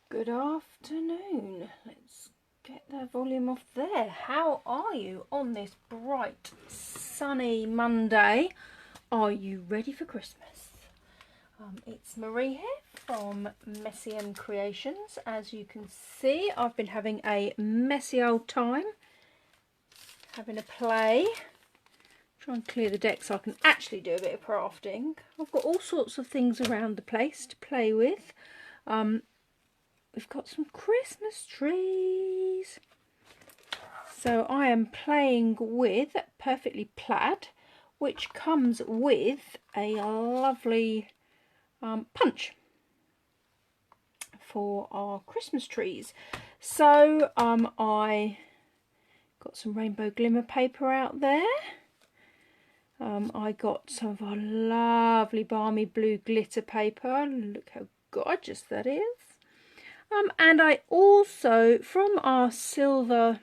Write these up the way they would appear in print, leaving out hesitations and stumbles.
Good afternoon. Let's get the volume off there. How are you on this bright, sunny Monday? Are you ready for Christmas? It's Marie here from Messy and Creations. As you can see, I've been having a messy old time, having a play. Try and clear the deck so I can actually do a bit of crafting. I've got all sorts of things around the place to play with. We've got some Christmas trees. So I am playing with Perfectly Plaid, which comes with a lovely punch for our Christmas trees. So I got some rainbow glimmer paper out there. I got some of our lovely balmy blue glitter paper. Look how gorgeous that is. And I also, from our silver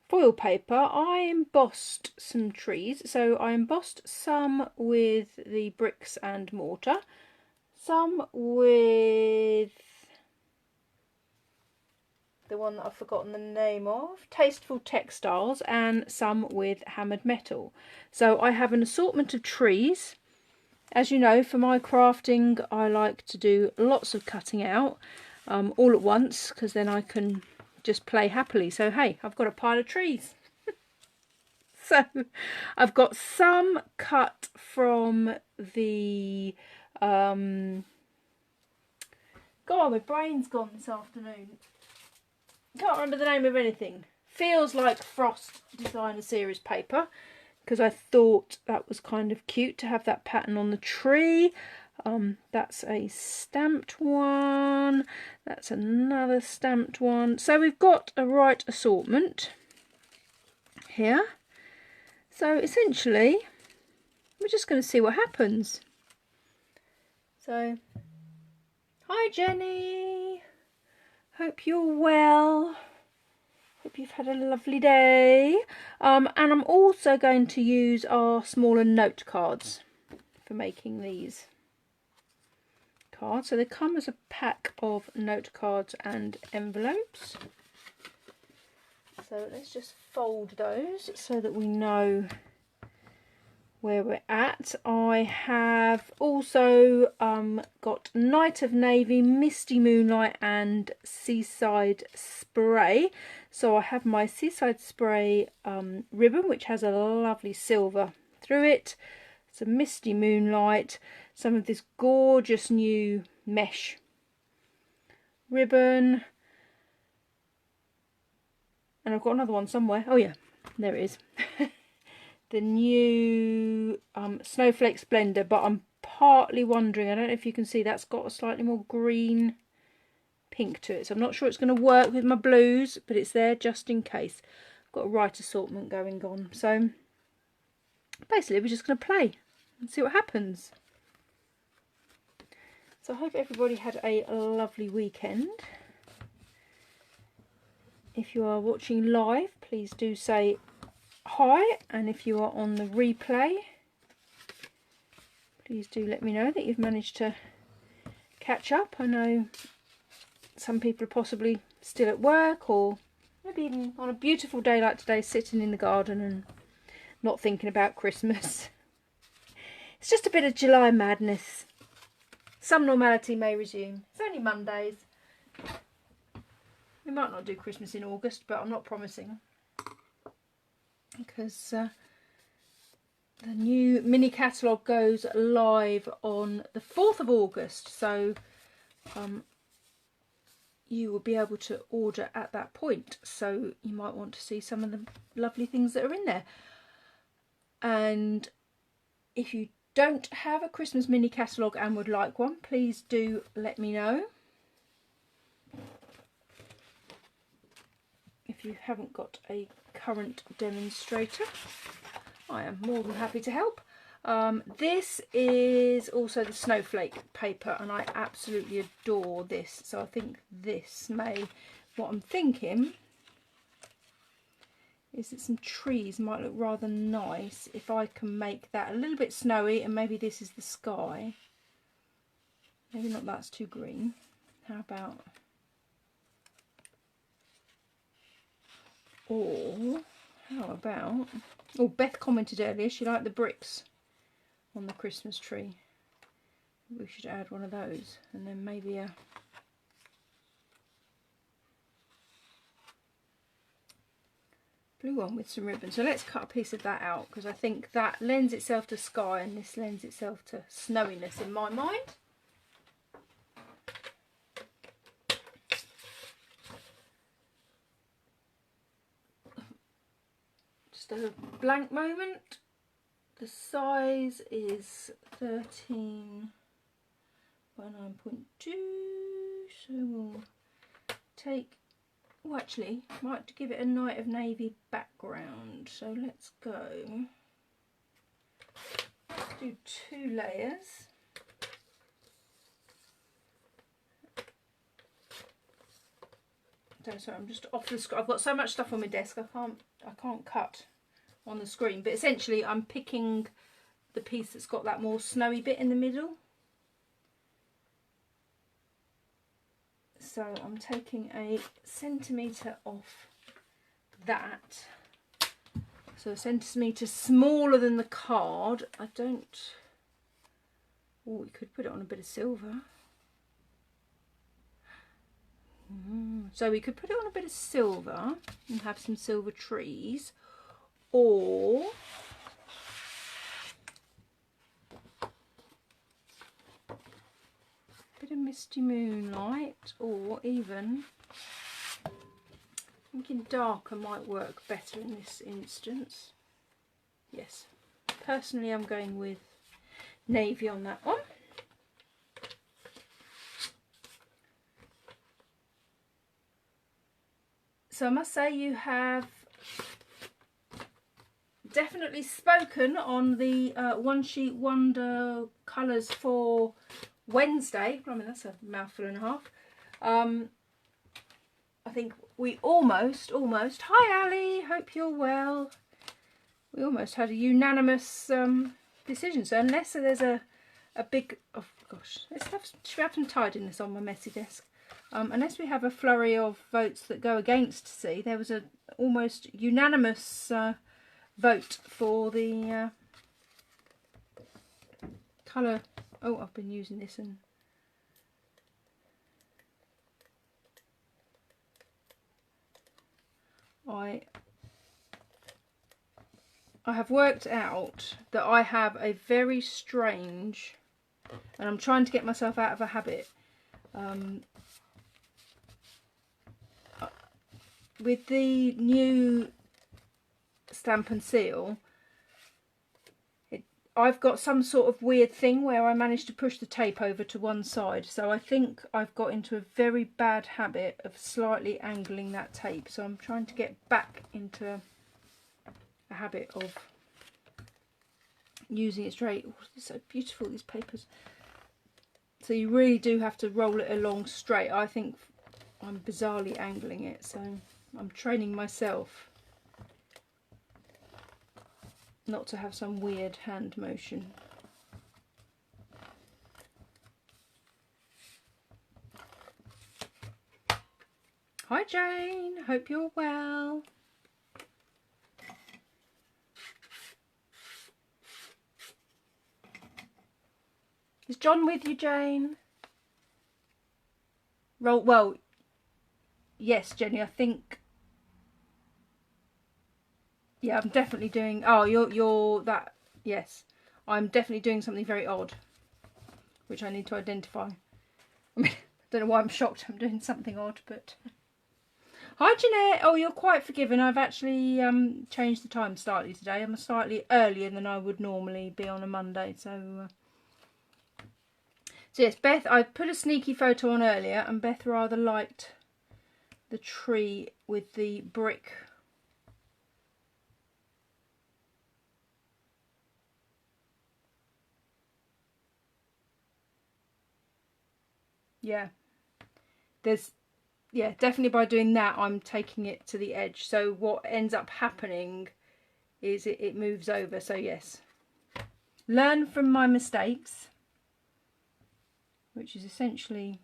foil paper, I embossed some trees. So I embossed some with the bricks and mortar, some with the one that I've forgotten the name of, Tasteful Textiles, and some with hammered metal. So I have an assortment of trees. As you know, for my crafting, I like to do lots of cutting out all at once, because then I can just play happily. So, hey, I've got a pile of trees. So, I've got some cut from the... God, my brain's gone this afternoon. Can't remember the name of anything. Feels like Frost Designer Series paper, because I thought that was kind of cute to have that pattern on the tree. That's a stamped one. That's another stamped one. So we've got a right assortment here. So essentially, we're just going to see what happens. So, hi Jenny. Hope you're well. Hope you've had a lovely day. And I'm also going to use our smaller note cards for making these cards. So they come as a pack of note cards and envelopes. So let's just fold those so that we know where we're at. I have also got Night of Navy, Misty Moonlight and Seaside Spray. So I have my Seaside Spray ribbon, which has a lovely silver through it. It's a Misty Moonlight, some of this gorgeous new mesh ribbon. And I've got another one somewhere. Oh yeah, there it is. The new Snowflake Splendor, but I'm partly wondering, I don't know if you can see, that's got a slightly more green pink to it, so I'm not sure it's going to work with my blues, but it's there just in case. I've got a right assortment going on, so basically we're just going to play and see what happens. So I hope everybody had a lovely weekend. If you are watching live, please do say hi, and if you are on the replay, please do let me know that you've managed to catch up. I know some people are possibly still at work, or maybe even on a beautiful day like today sitting in the garden and not thinking about Christmas. It's just a bit of July madness. Some normality may resume. It's only Mondays. We might not do Christmas in August, but I'm not promising, because the new mini catalogue goes live on the 4th of August, so you will be able to order at that point, so you might want to see some of the lovely things that are in there. And if you don't have a Christmas mini catalogue and would like one, please do let me know. If you haven't got a current demonstrator, I am more than happy to help. This is also the snowflake paper, and I absolutely adore this. So I think this may, what I'm thinking is that some trees might look rather nice if I can make that a little bit snowy, and maybe this is the sky. Maybe not, that's too green. How about, or how about, oh, Beth commented earlier she liked the bricks on the Christmas tree. We should add one of those, and then maybe a blue one with some ribbon. So let's cut a piece of that out, because I think that lends itself to sky and this lends itself to snowiness in my mind. Just a blank moment. The size is 13 by 9.2, so we'll take, well, actually, might give it a night of navy background. So let's go. Let's do 2 layers. So sorry, I'm just off the screen. I've got so much stuff on my desk. I can't cut on the screen. But essentially, I'm picking the piece that's got that more snowy bit in the middle. So I'm taking a centimetre off that. So a centimetre smaller than the card. I don't... Oh, we could put it on a bit of silver. So we could put it on a bit of silver and have some silver trees. Or... bit of misty moonlight, or even thinking darker might work better in this instance. Yes, personally I'm going with navy on that one. So I must say you have definitely spoken on the One Sheet Wonder colours for Wednesday. I mean, that's a mouthful and a half. I think we almost, hi Ali, hope you're well. We almost had a unanimous decision. So unless there's a big, oh gosh, should we have some tidiness on my messy desk? Unless we have a flurry of votes that go against C, there was a almost unanimous vote for the colour. Oh, I've been using this and I have worked out that I have a very strange, and I'm trying to get myself out of a habit, with the new Stamp and Seal. I've got some sort of weird thing where I managed to push the tape over to one side. So I think I've got into a very bad habit of slightly angling that tape. So I'm trying to get back into a habit of using it straight. Oh, it's so beautiful, these papers. So you really do have to roll it along straight. I think I'm bizarrely angling it. So I'm training myself not to have some weird hand motion. Hi Jane, hope you're well. Is John with you, Jane? Well, yes, Jenny, I think. Yeah, I'm definitely doing... Oh, you're that... Yes. I'm definitely doing something very odd, which I need to identify. I mean, I don't know why I'm shocked I'm doing something odd, but... Hi, Jeanette. Oh, you're quite forgiven. I've actually changed the time slightly today. I'm slightly earlier than I would normally be on a Monday, so... So, yes, Beth, I put a sneaky photo on earlier, and Beth rather liked the tree with the brick... Yeah, definitely by doing that I'm taking it to the edge. So what ends up happening is it moves over. So yes, learn from my mistakes, which is essentially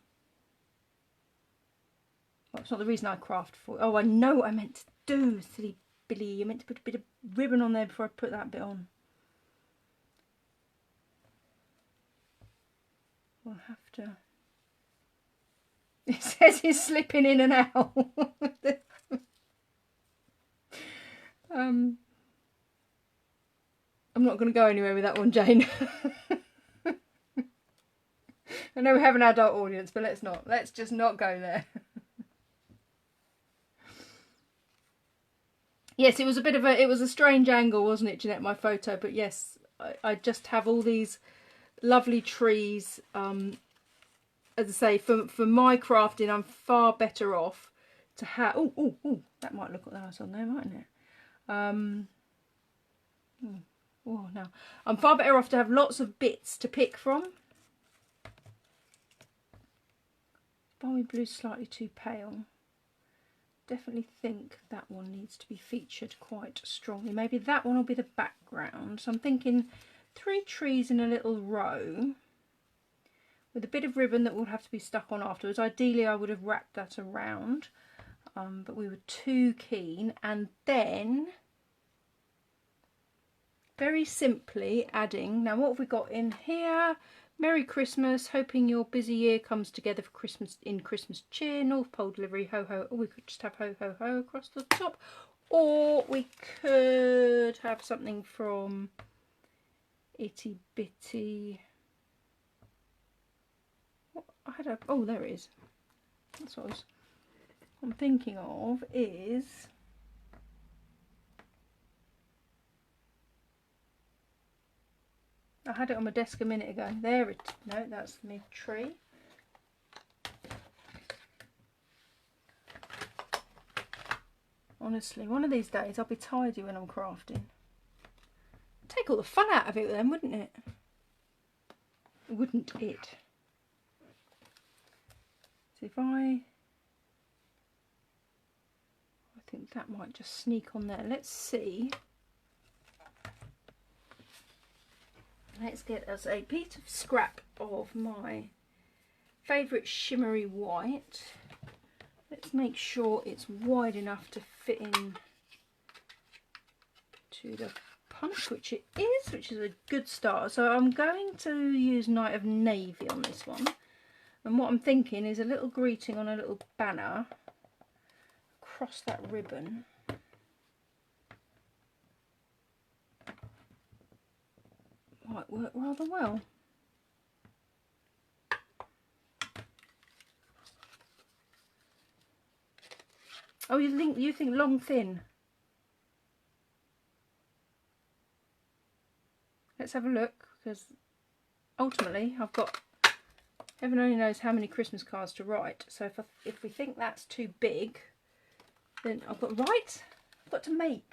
Well, it's not the reason I craft for. Oh, I know what I meant to do, silly Billy. I meant to put a bit of ribbon on there before I put that bit on. We'll have to. It says he's slipping in and out. I'm not going to go anywhere with that one, Jane. I know we have an adult audience, but let's not. Let's just not go there. Yes, it was a strange angle, wasn't it, Jeanette, my photo? But yes, I just have all these lovely trees. As I say, for my crafting, I'm far better off to have. Oh, that might look nice on there, mightn't it? Oh no, I'm far better off to have lots of bits to pick from. Barley blue's slightly too pale. Definitely think that one needs to be featured quite strongly. Maybe that one will be the background. So I'm thinking 3 trees in a little row with a bit of ribbon that will have to be stuck on afterwards. Ideally I would have wrapped that around, but we were too keen. And then very simply adding, now what have we got in here? Merry Christmas, hoping your busy year comes together for Christmas in Christmas cheer. North Pole delivery, ho ho. Or we could just have ho ho ho across the top. Or we could have something from Itty Bitty. What I had a, oh there it is. That's what I'm thinking of is I had it on my desk a minute ago. There it, no, that's my tree. Honestly, one of these days I'll be tidy when I'm crafting. Take all the fun out of it then, wouldn't it? Wouldn't it? So if I think that might just sneak on there. Let's see. Let's get us a piece of scrap of my favourite shimmery white. Let's make sure it's wide enough to fit in to the punch, which it is, which is a good start. So I'm going to use Night of Navy on this one. And what I'm thinking is a little greeting on a little banner across that ribbon. Might work rather well. Oh, you think long thin? Let's have a look, because ultimately I've got heaven only knows how many Christmas cards to write. So if we think that's too big, then I've got to make.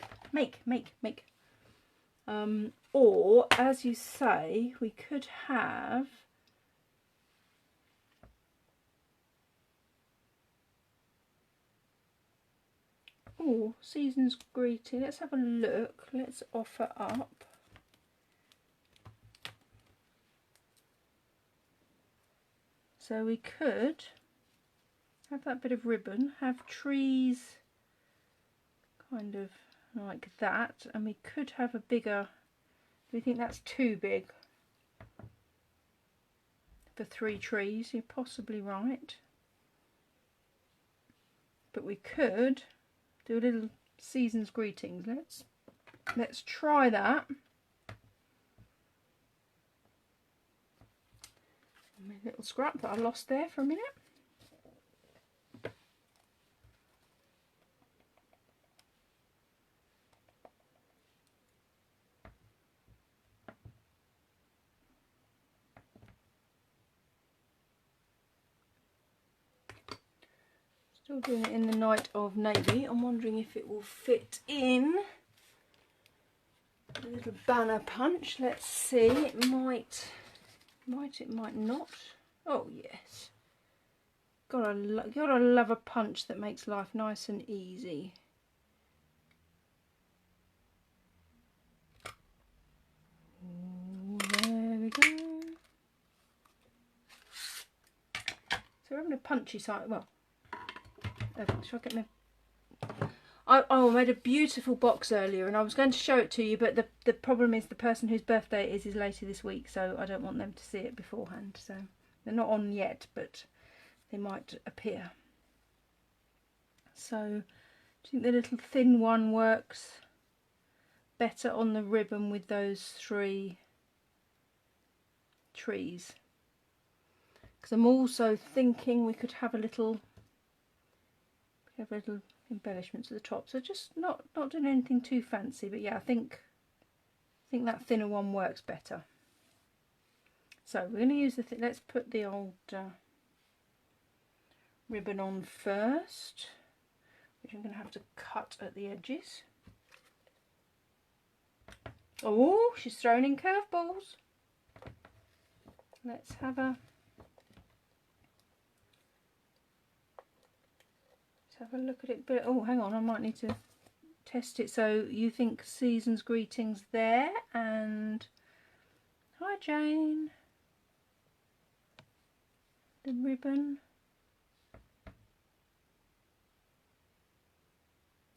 Or, as you say, we could have season's greeting. Let's have a look. Let's offer up. So we could have that bit of ribbon, have trees kind of like that, and we could have a bigger. Do you think that's too big for 3 trees? You're possibly right. But we could do a little season's greetings. Let's try that. My little scrap that I lost there for a minute. Still doing it in the Night of Navy. I'm wondering if it will fit in a little banner punch. Let's see. It might, it might not. Oh yes. Gotta love a punch that makes life nice and easy. There we go. So we're having a punchy side. Well, Shall I get my... I made a beautiful box earlier and I was going to show it to you, but the problem is the person whose birthday it is later this week, so I don't want them to see it beforehand. So they're not on yet, but they might appear. So do you think the little thin one works better on the ribbon with those 3 trees? Because I'm also thinking we could have a little embellishments at the top, so just not doing anything too fancy, but yeah, I think that thinner one works better. So we're going to use the let's put the old ribbon on first, which I'm going to have to cut at the edges. Oh, she's thrown in curveballs. Let's have a look at it. But oh, hang on, I might need to test it. So you think season's greetings there, and hi Jane. The ribbon.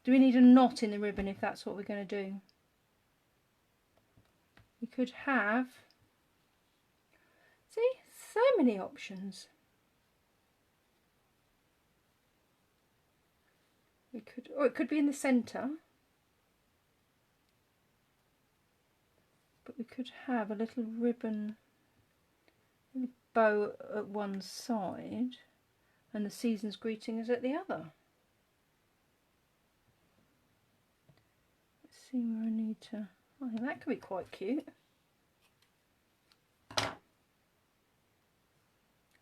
Do we need a knot in the ribbon if that's what we're going to do? We could have, see, so many options. We could, or it could be in the centre, but we could have a little ribbon, a bow at one side and the season's greetings at the other. Let's see where I need to, I think that could be quite cute. A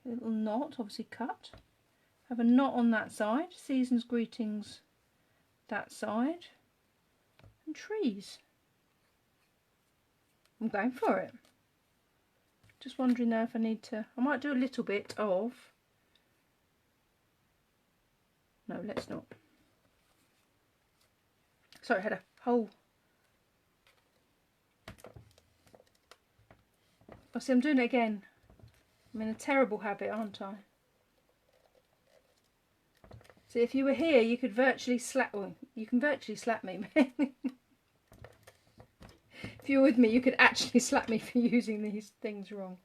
little knot, obviously cut. Have a knot on that side, season's greetings that side, and trees. I'm going for it. Just wondering though if I need to, I might do a little bit of, no, let's not. Sorry, I had a hole. Oh, see, I'm doing it again. I'm in a terrible habit, aren't I? So if you were here, you could virtually slap, well, you can virtually slap me. If you're with me, you could actually slap me for using these things wrong.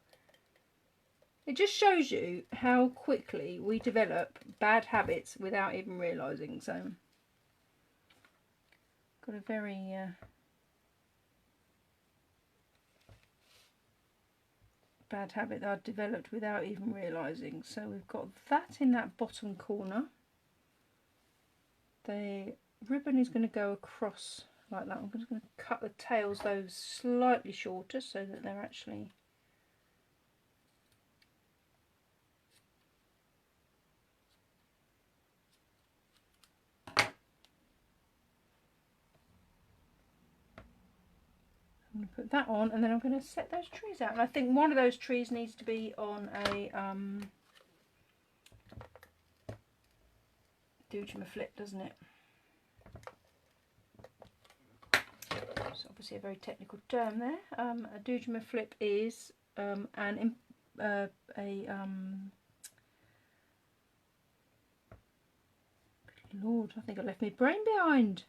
It just shows you how quickly we develop bad habits without even realising. So, got a very bad habit that I've developed without even realising. So we've got that in that bottom corner. The ribbon is going to go across like that. I'm just going to cut the tails though slightly shorter so that they're actually I'm going to put that on, and then I'm going to set those trees out. And I think one of those trees needs to be on a flip, doesn't it? It's obviously a very technical term there. A flip is Lord, I think I left my brain behind.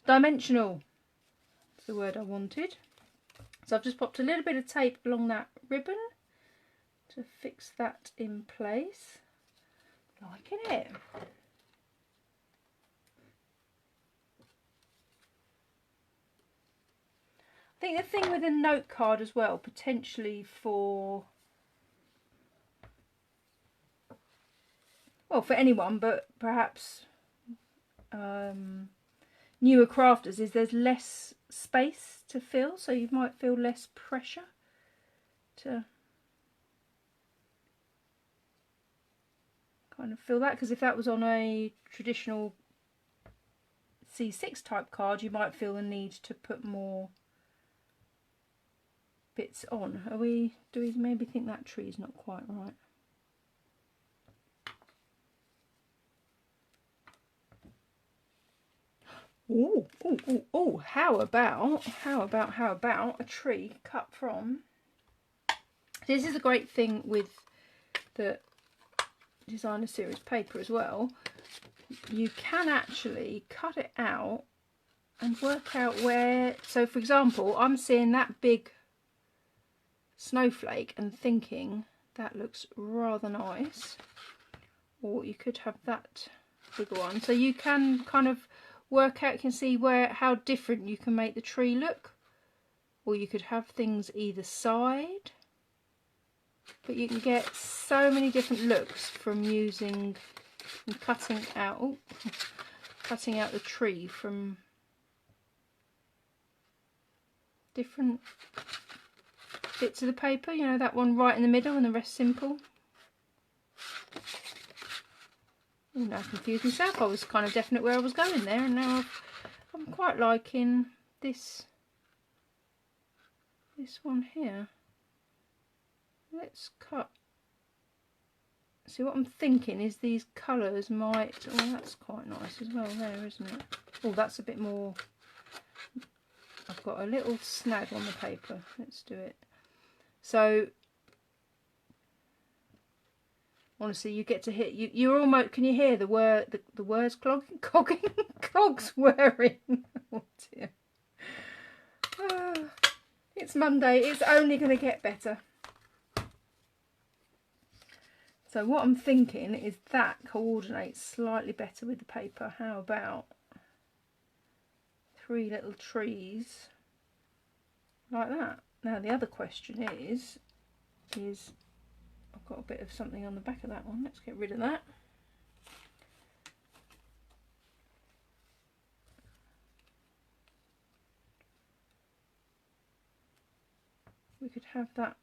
Dimensional. That's the word I wanted. So I've just popped a little bit of tape along that ribbon to fix that in place. Liking it. I think the thing with a note card as well, potentially for, well, for anyone, but perhaps newer crafters, is there's less space to fill, so you might feel less pressure to kind of fill that, because if that was on a traditional C6 type card, you might feel the need to put more bits on. Do we maybe think that tree is not quite right? Oh, how about a tree cut from, this is a great thing with the designer series paper as well. you can actually cut it out and work out where. So for example, I'm seeing that big snowflake and thinking that looks rather nice, or you could have that bigger one. So you can kind of work out, you can see how different you can make the tree look, or you could have things either side, but you can get so many different looks from using and cutting out the tree from different bits of the paper. You know, that one right in the middle and the rest simple. Oh, now I confused myself. I was kind of definite where I was going there, and now I'm quite liking this one here. Let's cut. See, what I'm thinking is these colours might. Oh, that's quite nice as well there, isn't it? Oh, that's a bit more. I've got a little snag on the paper. Let's do it. So honestly, you get to hear. You're almost. Can you hear the words cogs whirring? Oh dear. It's Monday. It's only going to get better. So what I'm thinking is that coordinates slightly better with the paper. How about 3 little trees like that? Now the other question is I've got a bit of something on the back of that one. Let's get rid of that. We could have that.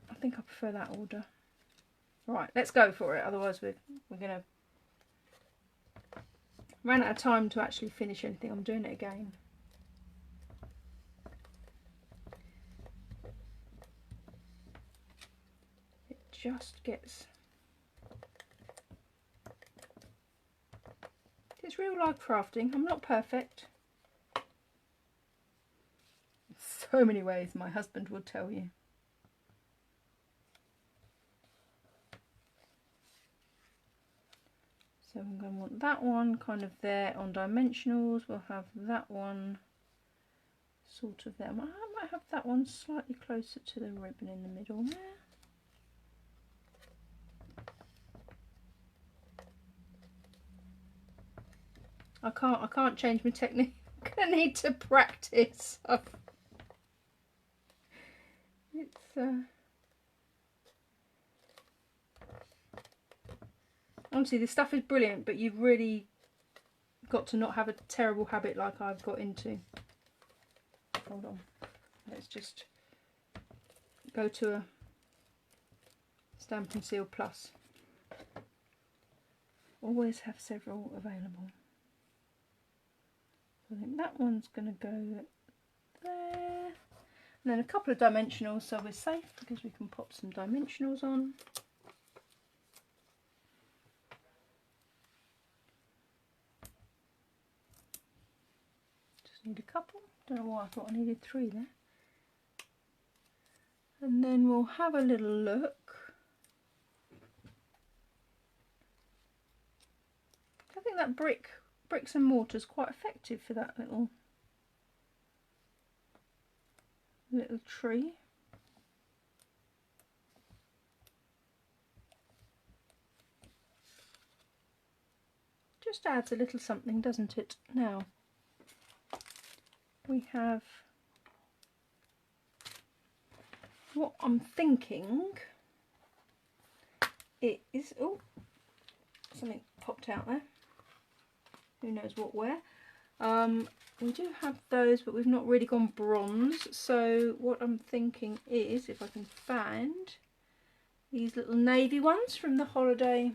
I think I prefer that order. Right, let's go for it. Otherwise we're gonna run out of time to actually finish anything. I'm doing it again. It just gets. It's real life crafting. I'm not perfect. In so many ways, my husband would tell you. So I'm going to want that one kind of there on dimensionals. We'll have that one sort of there. I might have that one slightly closer to the ribbon in the middle there. I can't change my technique. I'm going to need to practice. It's honestly, this stuff is brilliant, but you've really got to not have a terrible habit like I've got into. Hold on. Let's just go to a Stamp and Seal Plus. Always have several available. I think that one's going to go there. And then a couple of dimensionals, so we're safe because we can pop some dimensionals on. Just need a couple. Don't know why I thought I needed 3 there. And then we'll have a little look. I think that bricks and mortar is quite effective for that little tree. Just adds a little something, doesn't it? Now we have what I'm thinking is, oh, something popped out there. Who knows what where. We do have those, but we've not really gone bronze. So what I'm thinking is, if I can find these little navy ones from the holiday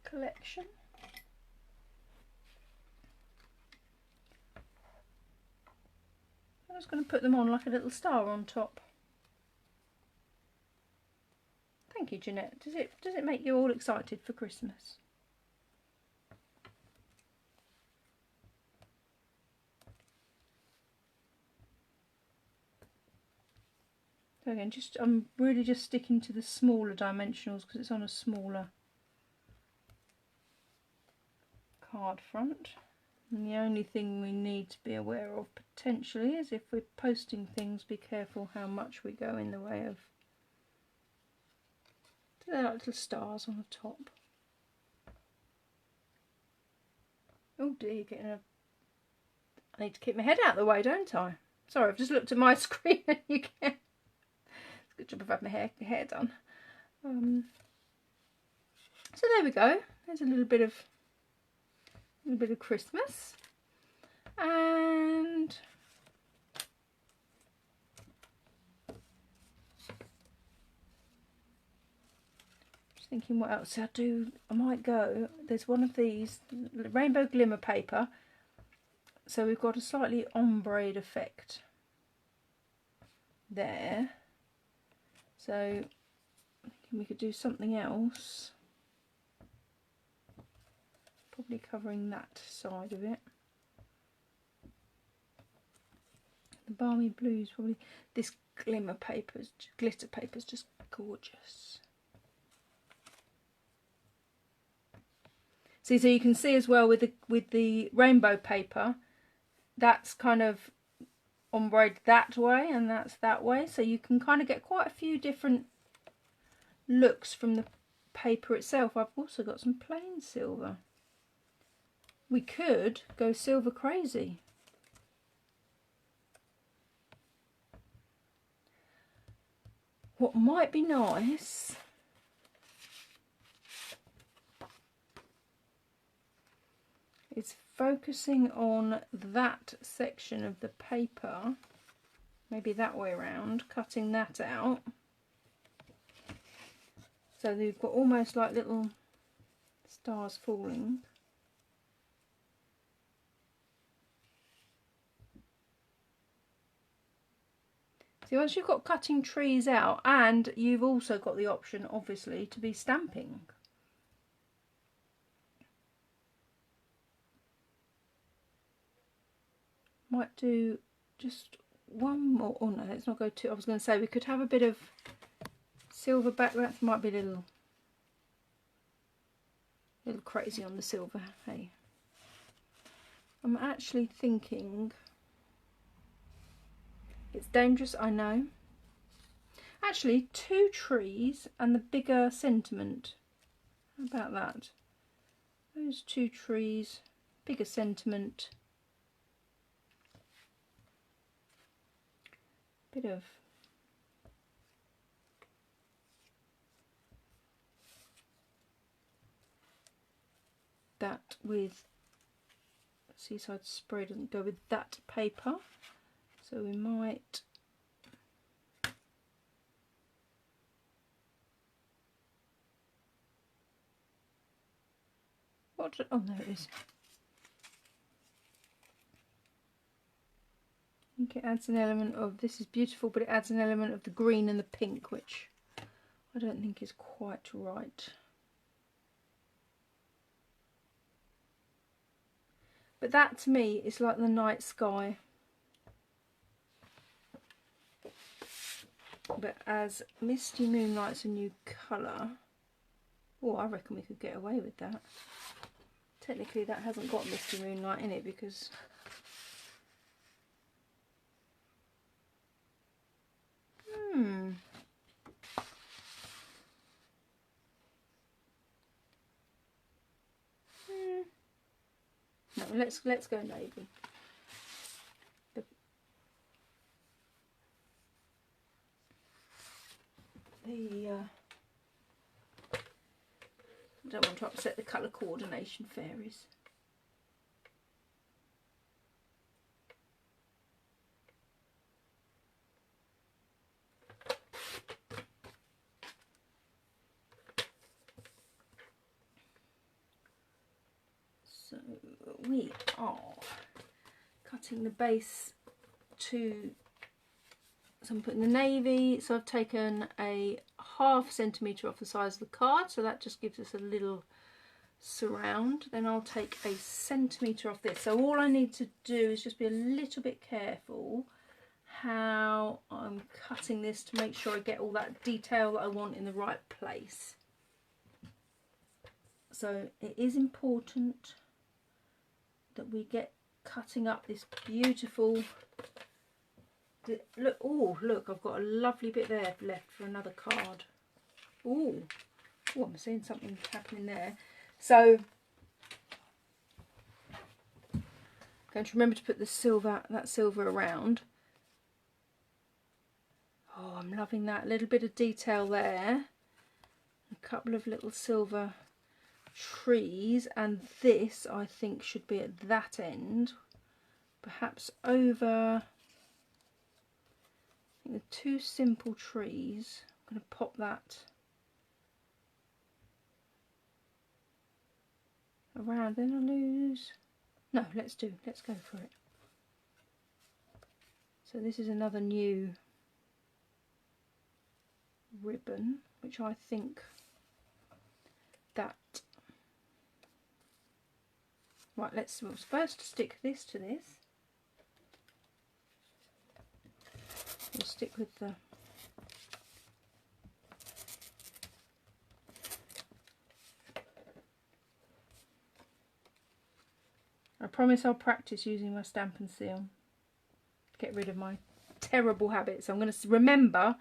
collection. I'm just going to put them on like a little star on top. Thank you, Jeanette. Does it make you all excited for Christmas? So again, I'm really just sticking to the smaller dimensionals because it's on a smaller card front. And the only thing we need to be aware of potentially is if we're posting things, be careful how much we go in the way of. They're like little stars on the top. Oh dear, I need to keep my head out of the way, don't I? Sorry, I've just looked at my screen and you can. It's a good job I've had my hair done. So there we go. There's a little bit of Christmas, and just thinking what else I'll do. I might go. There's one of these rainbow glimmer paper. So we've got a slightly ombre effect there. So we could do something else. Probably covering that side of it. The balmy blues probably. This glitter paper is just gorgeous. See, so you can see as well with the rainbow paper, that's kind of ombreed that way and that's that way. So you can kind of get quite a few different looks from the paper itself. I've also got some plain silver. We could go silver crazy. What might be nice is focusing on that section of the paper, maybe that way around, cutting that out. So you've got almost like little stars falling. See, once you've got cutting trees out, and you've also got the option, obviously, to be stamping. Might do just one more. Oh no, let's not go too. I was going to say we could have a bit of silver back. That might be a little crazy on the silver. Hey, I'm actually thinking it's dangerous. I know. Actually, 2 trees and the bigger sentiment. How about that? Those 2 trees, bigger sentiment. Bit of that with Seaside Spray doesn't go with that paper, so we might oh there it is. I think it adds an element of, this is beautiful, but it adds an element of the green and the pink, which I don't think is quite right. But that to me is like the night sky. But as Misty Moonlight's a new colour, oh, I reckon we could get away with that. Technically that hasn't got Misty Moonlight in it because no, let's go navy. I don't want to upset the colour coordination fairies. So we are cutting the base to, so I'm putting the navy, so I've taken a ½ centimetre off the size of the card, so that just gives us a little surround. Then I'll take a centimetre off this, so all I need to do is just be a little bit careful how I'm cutting this to make sure I get all that detail that I want in the right place. So it is important that we get cutting up this beautiful... Look, oh, look, I've got a lovely bit there left for another card. Oh, I'm seeing something happening there. So, going to remember to put the silver, that silver around. Oh, I'm loving that. A little bit of detail there. A couple of little silver trees, and this I think should be at that end. Perhaps over... I think the two simple trees. I'm going to pop that around. Then I lose. No, let's go for it. So this is another new ribbon, which I think that... Right, we'll first stick this to this. We'll stick with the... I promise I'll practice using my stamp and seal. Get rid of my terrible habits. I'm going to remember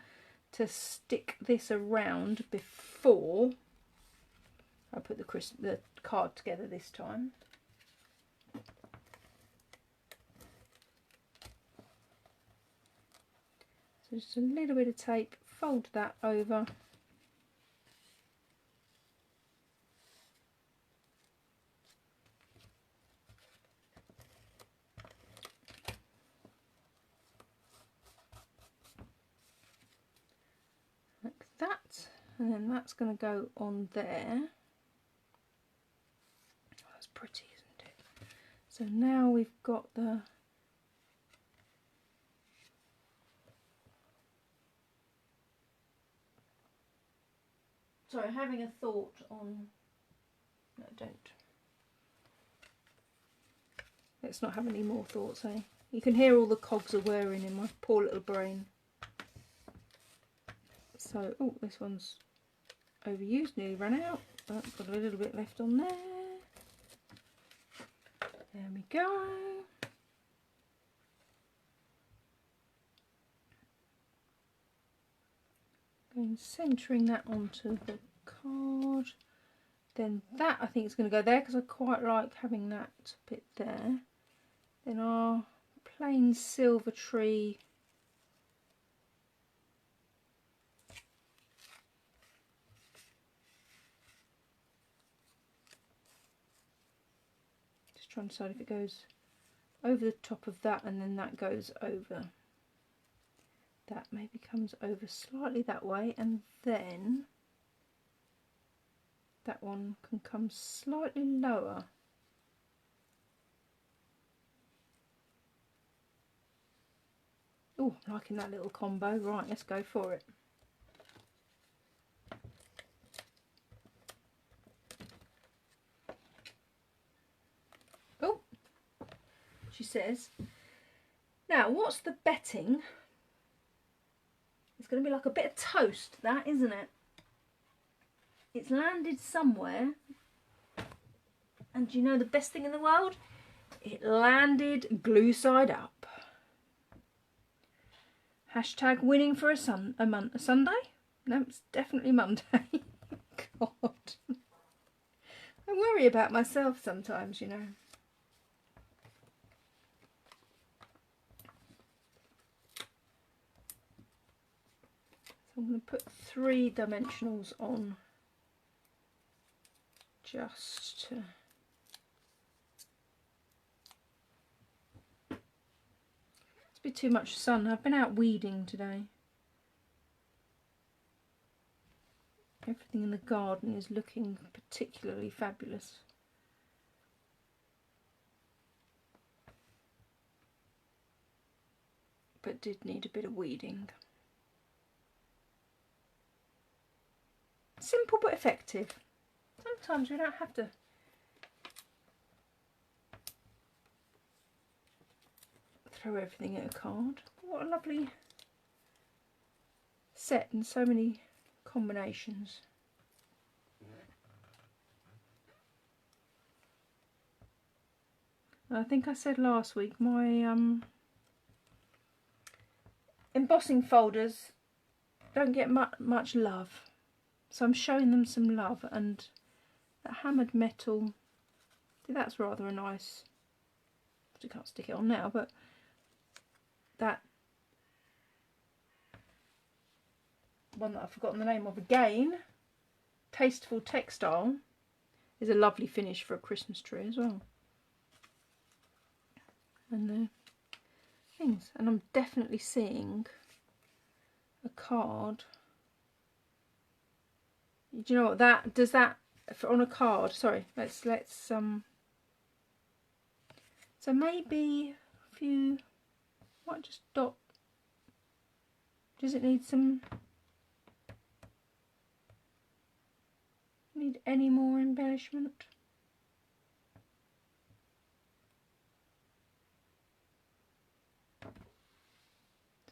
to stick this around before I put the card together this time. So just a little bit of tape, fold that over. Like that, and then that's going to go on there. Oh, that's pretty, isn't it? So now we've got the... Sorry, having a thought on... No, don't. Let's not have any more thoughts, eh? You can hear all the cogs are whirring in my poor little brain. So, oh, this one's overused, nearly ran out. But got a little bit left on there. There we go. Going centering that onto the card. Then that I think is going to go there because I quite like having that bit there. Then our plain silver tree. Just trying to decide if it goes over the top of that and then that goes over. That maybe comes over slightly that way, and then that one can come slightly lower. Oh, I'm liking that little combo. Right, let's go for it. Oh, she says, now what's the betting? It's going to be like a bit of toast, that, isn't it? It's landed somewhere. And do you know the best thing in the world? It landed glue side up. Hashtag winning for a Sunday? No, it's definitely Monday. God. I worry about myself sometimes, you know. So I'm going to put 3 dimensionals on just to... It's a bit too much sun. I've been out weeding today. Everything in the garden is looking particularly fabulous. But did need a bit of weeding. Simple but effective. Sometimes we don't have to throw everything at a card. What a lovely set and so many combinations. I think I said last week my embossing folders don't get much love, so I'm showing them some love. And that hammered metal, see, that's rather a nice, I can't stick it on now, but that one that I've forgotten the name of again, Tasteful Textile, is a lovely finish for a Christmas tree as well. And the things, and I'm definitely seeing a card. Do you know what that does? That for on a card. Sorry, let's so maybe a few. Might just dot. Does it need some? Need any more embellishment?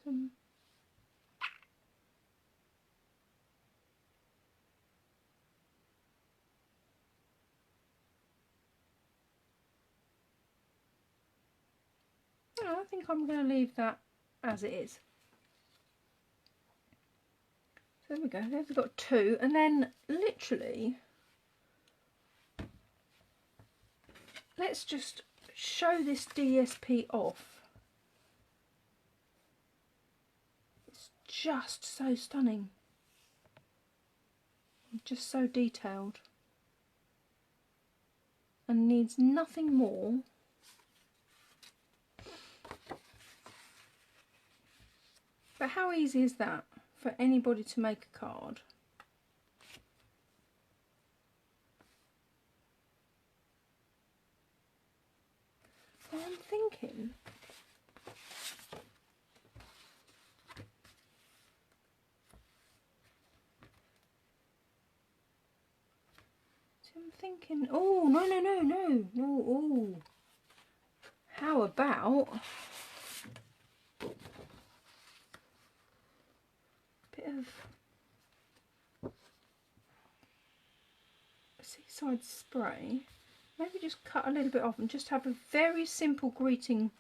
Some. I think I'm going to leave that as it is. So there we go, there we've got two, and then literally, let's just show this DSP off. It's just so stunning, just so detailed, and needs nothing more but how easy is that for anybody to make a card? So I'm thinking, oh, no, oh, how about bit of seaside spray, maybe just cut a little bit off and just have a very simple greeting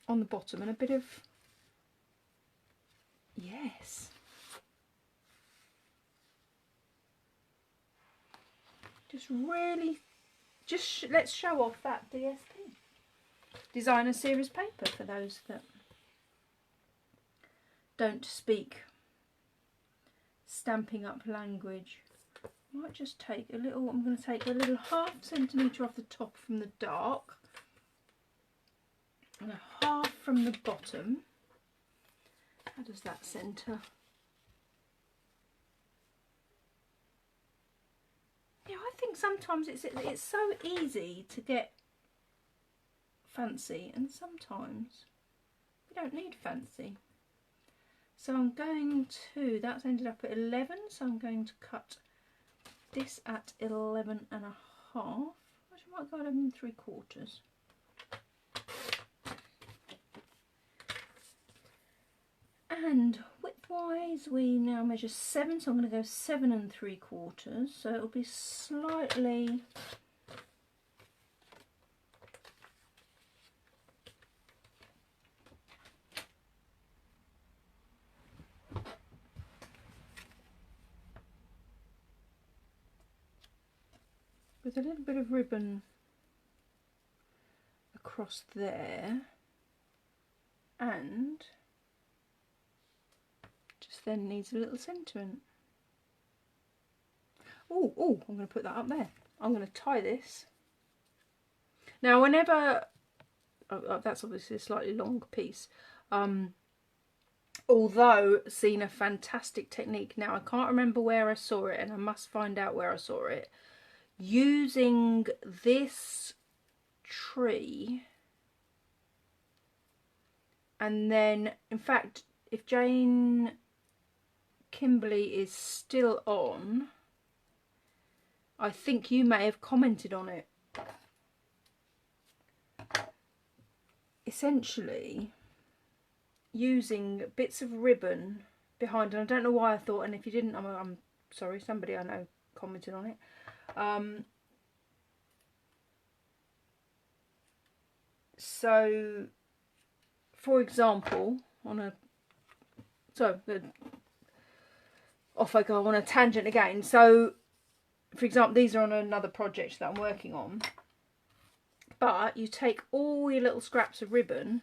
on the bottom and a bit of, yes, just really, let's show off that DSP, designer series paper, for those that don't speak Stampin' Up language. I might just take a little, I'm going to take a little 1/2 centimetre off the top from the dark and a 1/2 from the bottom. How does that centre? Yeah, I think sometimes it's so easy to get fancy, and sometimes you don't need fancy. So I'm going to, that's ended up at 11, so I'm going to cut this at 11 and a half. Actually, I might go 11 3/4. And width-wise, we now measure 7, so I'm going to go 7 3/4. So it'll be slightly. With a little bit of ribbon across there, and just then needs a little centering. Oh, I'm going to put that up there. I'm going to tie this. Now, whenever, that's obviously a slightly long piece, although seen a fantastic technique. Now, I can't remember where I saw it, and I must find out where I saw it. Using this tree, and then, in fact, if Jane Kimberly is still on, I think you may have commented on it. Essentially, using bits of ribbon behind, and I don't know why I thought, and if you didn't, I'm sorry, somebody I know commented on it. So, for example, off I go on a tangent again. So, for example, these are on another project that I'm working on. But you take all your little scraps of ribbon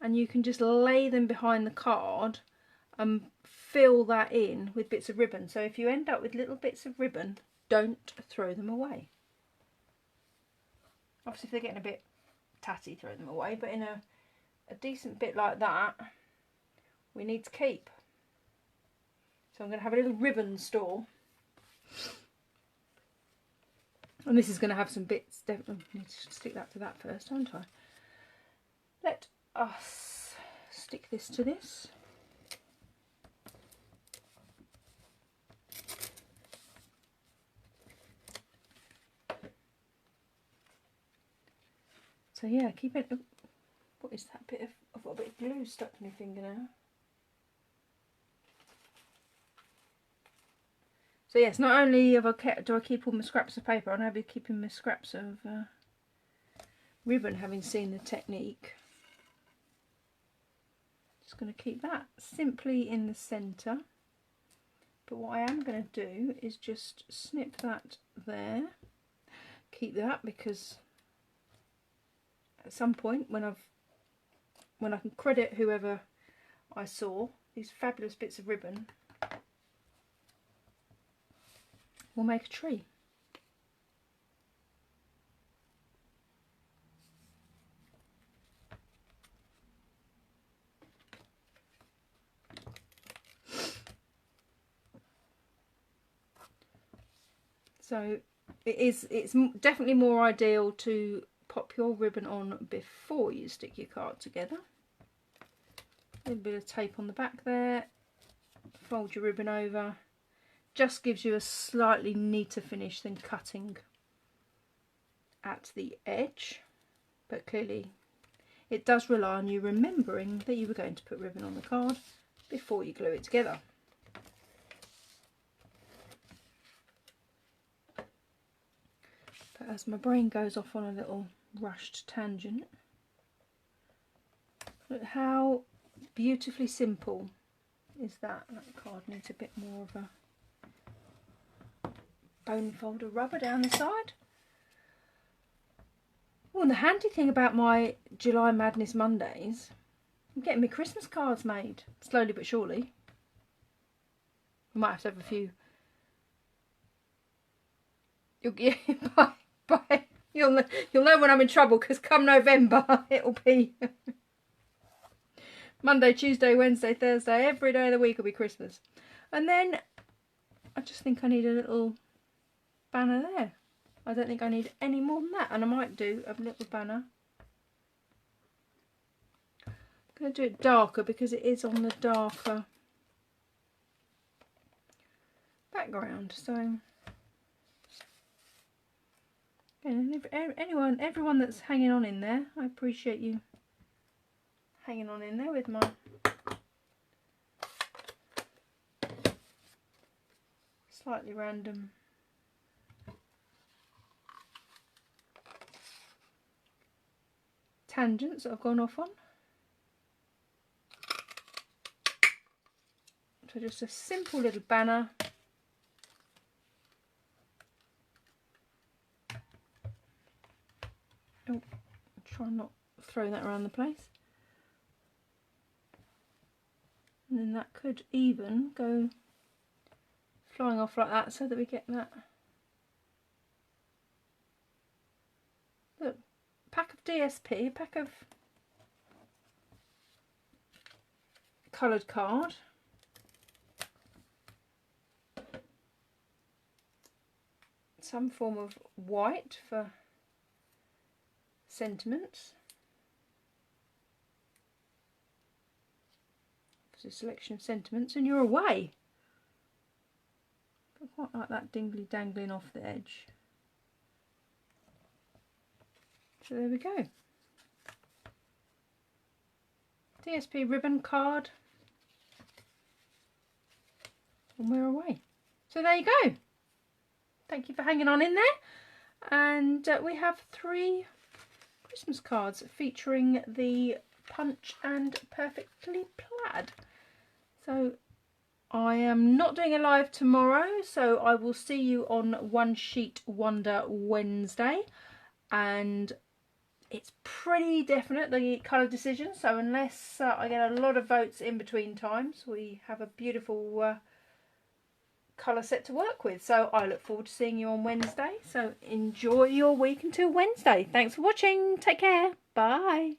and you can just lay them behind the card and fill that in with bits of ribbon. So if you end up with little bits of ribbon, don't throw them away. Obviously if they're getting a bit tatty, throw them away, but in a decent bit like that, we need to keep. So I'm going to have a little ribbon store. And this is going to have some bits, definitely need to stick that to that first, don't I? Let us stick this to this. So yeah, keep it. What is that bit of? I've got a bit of glue stuck to my finger now. So yes, not only do I keep all my scraps of paper, I'm now keeping my scraps of ribbon, having seen the technique. Just going to keep that simply in the centre. But what I am going to do is just snip that there. Keep that because at some point when I can credit whoever I saw, these fabulous bits of ribbon will make a tree. So it's definitely more ideal to pop your ribbon on before you stick your card together. A little bit of tape on the back there, fold your ribbon over. Just gives you a slightly neater finish than cutting at the edge, but clearly it does rely on you remembering that you were going to put ribbon on the card before you glue it together. But as my brain goes off on a little rushed tangent, look how beautifully simple is that. That card needs a bit more of a bone folder rubber down the side. Oh, and the handy thing about my July Madness Mondays, I'm getting my Christmas cards made, slowly but surely. I might have a few. You'll know when I'm in trouble, because come November it'll be Monday, Tuesday, Wednesday, Thursday, every day of the week will be Christmas. And then I just think I need a little banner there. I don't think I need any more than that, and I might do a little banner. I'm going to do it darker because it is on the darker background. So everyone that's hanging on in there, I appreciate you hanging on in there with my slightly random tangents that I've gone off on. So just a simple little banner. Oh, try not to throw that around the place. And then that could even go flying off like that, so that we get that. Look, pack of DSP, a pack of coloured card. Some form of white for sentiments. A selection of sentiments, and you're away. I quite like that dingly dangling off the edge. So there we go. DSP ribbon card, and we're away. So there you go. Thank you for hanging on in there, and we have 3 Christmas cards featuring the Punch and Perfectly Plaid. So I am not doing a live tomorrow, so I will see you on One Sheet Wonder Wednesday, and it's pretty definite, the colour decision, so unless I get a lot of votes in between times, we have a beautiful colour set to work with. So I look forward to seeing you on Wednesday, so enjoy your week until Wednesday. Thanks for watching, take care, bye.